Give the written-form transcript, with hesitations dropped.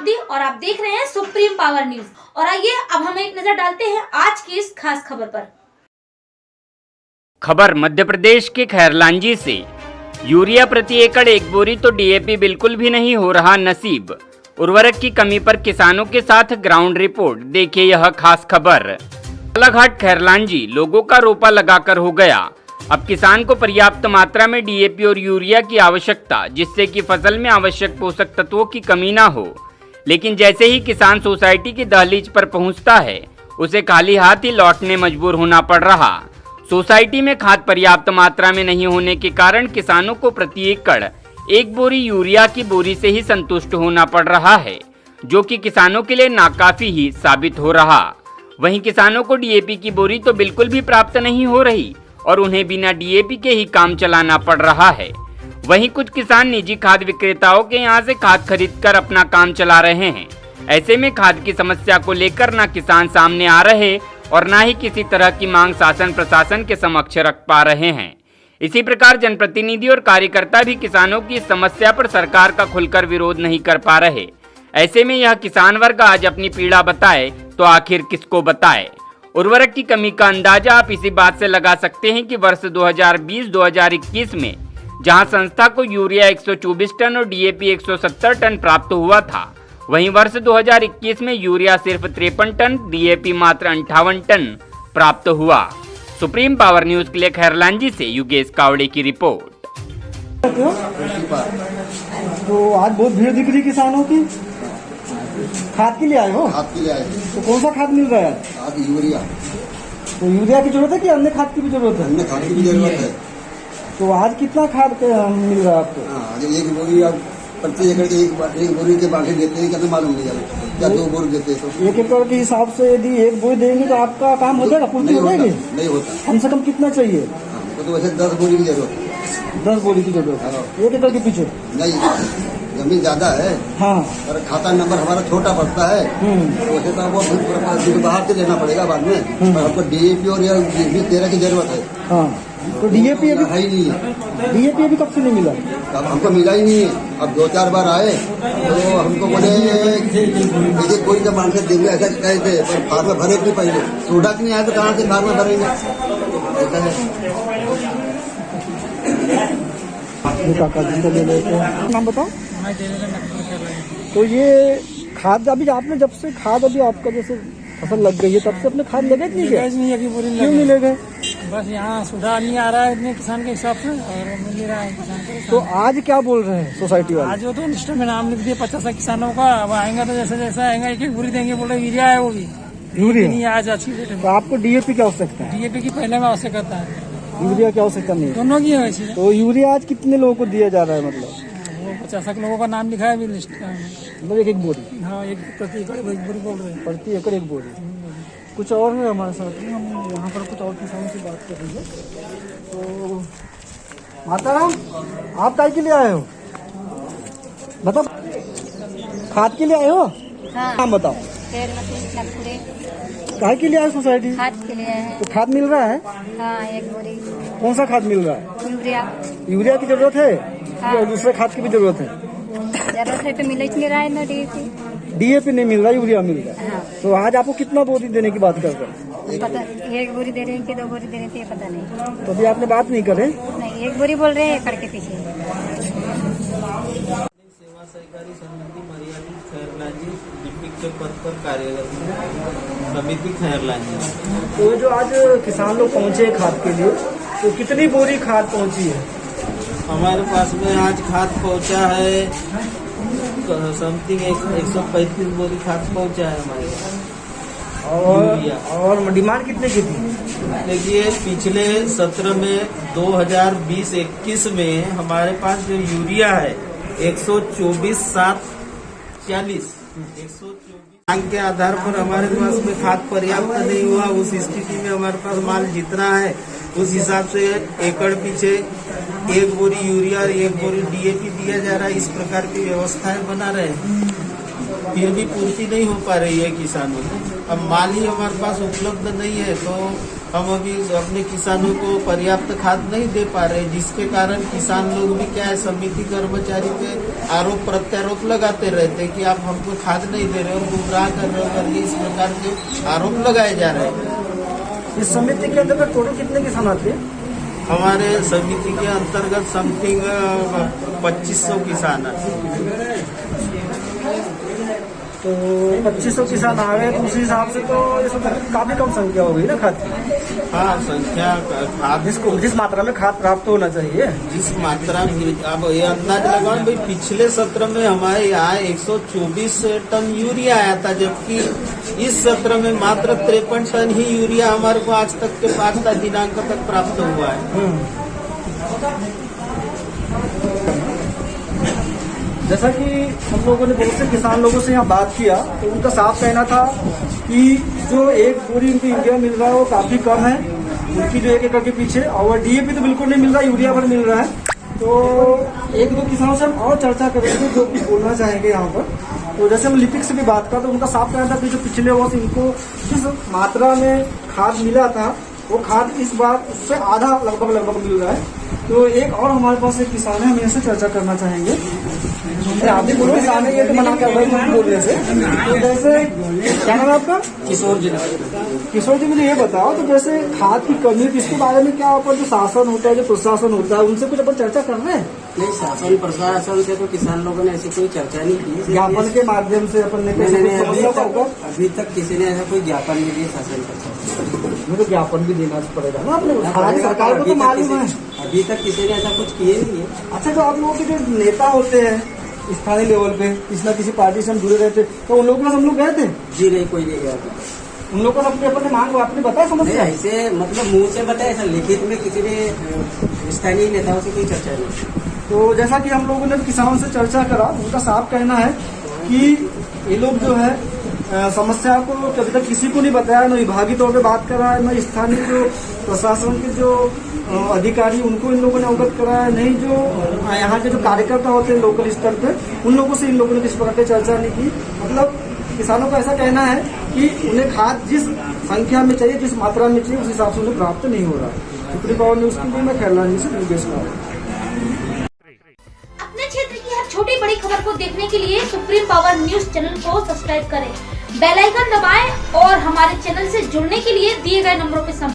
मोदी और आप देख रहे हैं सुप्रीम पावर न्यूज। और आइए अब हम एक नजर डालते हैं आज की इस खास खबर पर। खबर मध्य प्रदेश के खैरलांजी से। यूरिया प्रति एकड़ एक बोरी तो डीएपी बिल्कुल भी नहीं हो रहा नसीब। उर्वरक की कमी पर किसानों के साथ ग्राउंड रिपोर्ट। देखिए यह खास खबर। बालाघाट खैरलांजी लोगों का रोपा लगाकर हो गया। अब किसान को पर्याप्त मात्रा में डीएपी और यूरिया की आवश्यकता, जिससे कि फसल में आवश्यक पोषक तत्वों की कमी ना हो। लेकिन जैसे ही किसान सोसाइटी की दहलीज पर पहुंचता है, उसे खाली हाथ ही लौटने मजबूर होना पड़ रहा। सोसाइटी में खाद पर्याप्त मात्रा में नहीं होने के कारण किसानों को प्रति एकड़ एक बोरी यूरिया की बोरी से ही संतुष्ट होना पड़ रहा है, जो कि किसानों के लिए नाकाफी ही साबित हो रहा। वहीं किसानों को डीएपी की बोरी तो बिल्कुल भी प्राप्त नहीं हो रही और उन्हें बिना डीएपी के ही काम चलाना पड़ रहा है। वहीं कुछ किसान निजी खाद विक्रेताओं के यहां से खाद खरीदकर अपना काम चला रहे हैं। ऐसे में खाद की समस्या को लेकर न किसान सामने आ रहे और न ही किसी तरह की मांग शासन प्रशासन के समक्ष रख पा रहे हैं। इसी प्रकार जनप्रतिनिधि और कार्यकर्ता भी किसानों की इस समस्या पर सरकार का खुलकर विरोध नहीं कर पा रहे। ऐसे में यह किसान वर्ग आज अपनी पीड़ा बताए तो आखिर किसको बताए। उर्वरक की कमी का अंदाजा आप इसी बात से लगा सकते हैं कि वर्ष 2020-2021 में जहां संस्था को यूरिया 124 टन और डीएपी 170 टन प्राप्त हुआ था, वहीं वर्ष 2021 में यूरिया सिर्फ 53 टन, डीएपी मात्र 58 टन प्राप्त हुआ। सुप्रीम पावर न्यूज के लिए खैरलांजी से योगेश कावड़े की रिपोर्ट। तो आज बहुत भीड़ दिख रही किसानों की। खाद के लिए आए हो? खाद के लिए आए। तो कौन सा खाद मिल रहा है? खाद यूरिया। तो यूरिया की जरूरत है कि अन्य खाद की भी जरूरत है? अन्य खाद की भी जरूरत है। तो आज कितना खाद मिल रहा है आपको? आज एक बोरी आप प्रति एकड़ के एक बोरी के बांटे देते हैं, कितना मालूम नहीं जाता, या 2 बोरी देते हैं तो 1 एकड़ के हिसाब से यदि 1 बोरी देंगे तो आपका काम हो जाएगा, पूर्ति हो जाएगी? नहीं होता। कम से कम कितना चाहिए? हमको तो वैसे 10 बोरी की जरूरत है। 10 बोरी की जरूरत है 1 एकड़ के पीछे? नहीं, जमीन ज्यादा है। हाँ, और खाता नंबर हमारा छोटा पड़ता है, तो वैसे तो वो बाहर से लेना पड़ेगा बाद में। पर हमको डीएपी और 13 की जरूरत है। हाँ, तो डीएपी अभी है ही नहीं है। डीएपी अभी कब से नहीं मिला? अब हमको मिला ही नहीं है। अब 2-4 बार आए तो हमको बोले एक कोई तो मान के देंगे, ऐसा कहते, पर फार्म भरे भी पहले सोडा नहीं आया तो कहाँ से फार्म भरेंगे, ऐसा है। काका जी को ले लेते हैं। नाम बताओ। तो ये खाद अभी आपने जब से खाद अभी आपका जैसे फसल लग गई है तब से अपने खाद लगे नहीं गए? नहीं अभी पूरी क्यों नहीं ले गए? बस यहाँ सुधार नहीं आ रहा है इतने किसान के हिसाब से और मिल नहीं रहा है किसान को। तो आज क्या बोल रहे हैं सोसाइटी वाले? आज वो तो लिस्ट में नाम लिख दिए 50 किसानों का। अब आएंगे तो जैसे जैसा आएगा एक बुरी देंगे, बोले यूरिया है वो भी यूरिया नहीं आज अच्छी रेट तो आपको डीएपी की आवश्यकता है? डीएपी की पहले में आवश्यकता है, यूरिया की आवश्यकता नहीं है? दोनों की है वैसे। तो यूरिया आज कितने लोगों को दिया जा रहा है? मतलब वो 50 लोगों का नाम लिखा है अभी लिस्ट में। मतलब एक बोरी? हाँ, एक प्रति एकड़ 1 बोरी बोल रहे हैं। प्रति एकड़ 1 बोरी। कुछ और है हमारे साथ में, हम यहाँ पर कुछ और किसानों से बात कर रहे हैं। तो माताराम, आप काय के लिए आए हो? बताओ। खाद के लिए आए हो? हाँ। नाम बताओ। काय के लिए आए सोसाइटी? खाद के लिए है। तो खाद मिल रहा है? हाँ, 1 बोरी कौन सा खाद मिल रहा है? यूरिया। यूरिया की जरूरत है हाँ। या दूसरे खाद की भी जरूरत है? जरूरत है तो मिल नहीं रहा है ना डीएपी। डीएपी नहीं मिल रहा, यूरिया मिल रहा है। हाँ। तो आज आपको कितना बोरी देने की बात कर रहे हैं? पता 1 बोरी दे रहे हैं कि 2 बोरी दे रहे थे, पता नहीं। तो अभी आपने बात नहीं करे? नहीं, 1 बोरी बोल रहे हैं एकड़ के पीछे। सेवा सहकारी समिति मर्यादित खैरलांजी लिपिक के पद पर कार्यरत है, समिति खैरलांजी। तो जो आज किसान लोग पहुंचे खाद के लिए, तो कितनी बोरी खाद पहुंची है? हमारे पास में आज खाद पहुंचा है समथिंग 135 बोरी खाद पहुंचा है हमारे पास। और डिमांड कितने की थी? देखिए पिछले सत्र में 2020-21 में हमारे पास जो यूरिया है 124,740 मांग के आधार पर हमारे पास में खाद पर्याप्त नहीं हुआ। उस स्थिति में हमारे पास माल जितना है उस हिसाब से एकड़ पीछे 1 बोरी यूरिया और 1 बोरी डीएपी दिया जा रहा है। इस प्रकार की व्यवस्थाएं बना रहे हैं, फिर भी पूर्ति नहीं हो पा रही है किसानों को। अब माल ही हमारे पास उपलब्ध नहीं है तो हम अभी अपने किसानों को पर्याप्त खाद नहीं दे पा रहे, जिसके कारण किसान लोग भी क्या है समिति कर्मचारी पे आरोप प्रत्यारोप लगाते रहते हैं कि आप हमको खाद नहीं दे रहे और गुमराह कर रहे हो करके इस प्रकार के आरोप लगाए जा रहे हैं। इस समिति के अंतर्गत टोटल कितने किसान आते हैं? हमारे समिति के अंतर्गत समथिंग 2500 किसान हैं। तो 2500 किसान आ गए तो उस हिसाब से तो इसमें काफी कम संख्या हो गई ना खाद की। हाँ, संख्या खाद जिस मात्रा में खाद प्राप्त होना चाहिए, जिस मात्रा में अब ये अंदाज लगाओ भाई, पिछले सत्र में हमारे यहाँ 124 टन यूरिया आया था, जबकि इस सत्र में मात्र 53 टन ही यूरिया हमारे को आज तक के 5 दिनांक तक प्राप्त हुआ है। जैसा कि हम लोगों ने बहुत से किसान लोगों से यहाँ बात किया तो उनका साफ कहना था कि जो एक बोरी उनको यूरिया मिल रहा है वो काफी कम है उनकी जो 1 एकड़ के पीछे, और डीएपी तो बिल्कुल नहीं मिल रहा, यूरिया पर मिल रहा है। तो एक दो किसानों से हम और चर्चा करेंगे जो कुछ बोलना चाहेंगे यहाँ पर। तो जैसे हम लिपिक से भी बात करते तो उनका साफ कहना था कि जो पिछले वर्ष इनको जिस मात्रा में खाद मिला था वो खाद इस बार उससे आधा लगभग मिल रहा है। तो एक और हमारे पास एक किसान है, हम इनसे चर्चा करना चाहेंगे। आप भी बोलो, किसान है ये तो मना कर बोल रहे थे। तो जैसे क्या नाम है आपका? किशोर जी, मुझे ये बताओ तो जैसे खाद की कमी है इसके बारे में क्या अपन जो शासन होता है, जो प्रशासन होता है, उनसे कुछ अपन चर्चा कर रहे हैं? नहीं, शासन प्रशासन से तो किसान लोगों ने ऐसी कोई चर्चा नहीं की। ज्ञापन के माध्यम से अपन ने अभी तक किसी ने ऐसा कोई ज्ञापन नहीं दिया शासन पर। तो ज्ञापन भी देना पड़ेगा ना अपने हालांकि सरकार को तो मालूम है। अभी तक किसी ने ऐसा कुछ किए नहीं है। अच्छा, जो आप लोगों के जो नेता होते हैं स्थानीय लेवल पे, किसी न किसी पार्टी से हम जुड़े रहते, तो उन लोगों के हम लोग गए थे? जी नहीं, कोई नहीं गया। उन लोगों ने अपने मांग आपने बताया समस्या? ऐसे मतलब मुंह से बताया, ऐसा लिखित में किसी ने स्थानीय नेताओं से कोई चर्चा नहीं। तो जैसा कि हम लोगों ने किसानों से चर्चा करा, उनका साफ कहना है कि ये लोग जो है समस्या को कभी तक किसी को नहीं बताया, न विभागीय तौर पे बात करा है, न स्थानीय जो प्रशासन के जो अधिकारी उनको इन लोगों ने अवगत कराया, नहीं जो यहाँ के जो कार्यकर्ता होते हैं लोकल स्तर पे उन लोगों से इन लोगों ने किस प्रकार की चर्चा नहीं की। मतलब किसानों का ऐसा कहना है कि उन्हें खाद जिस संख्या में चाहिए, जिस मात्रा में चाहिए, उस हिसाब से उन्हें प्राप्त नहीं हो रहा है। सुप्रीम पावर न्यूज के लिए मैं खैरलाल जी से निर्देश कर रहा हूँ। अपने क्षेत्र की हर छोटी बड़ी खबर को देखने के लिए सुप्रीम पावर न्यूज चैनल को सब्सक्राइब करें, बेल आइकन दबाएं और हमारे चैनल से जुड़ने के लिए दिए गए नंबरों पर